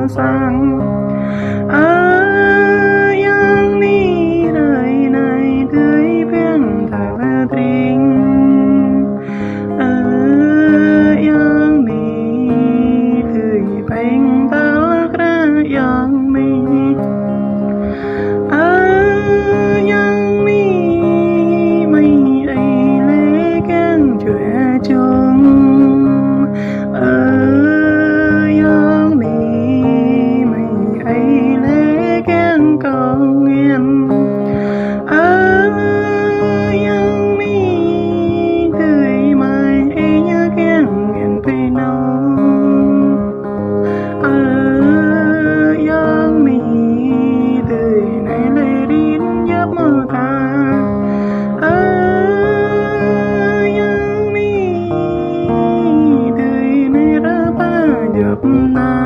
sang yang mi đời này tươi bên thả về tình yang mi tươi bên ta ra yang mi yang mi mây ấy lê keng chuyện chung yang mi mây ấy lê keng con yên yang mi tươi mai ấy nhớ keng yên về nào yang mi tươi này lê đi nhấp mơ ta yang mi tươi này ra ba nhấp na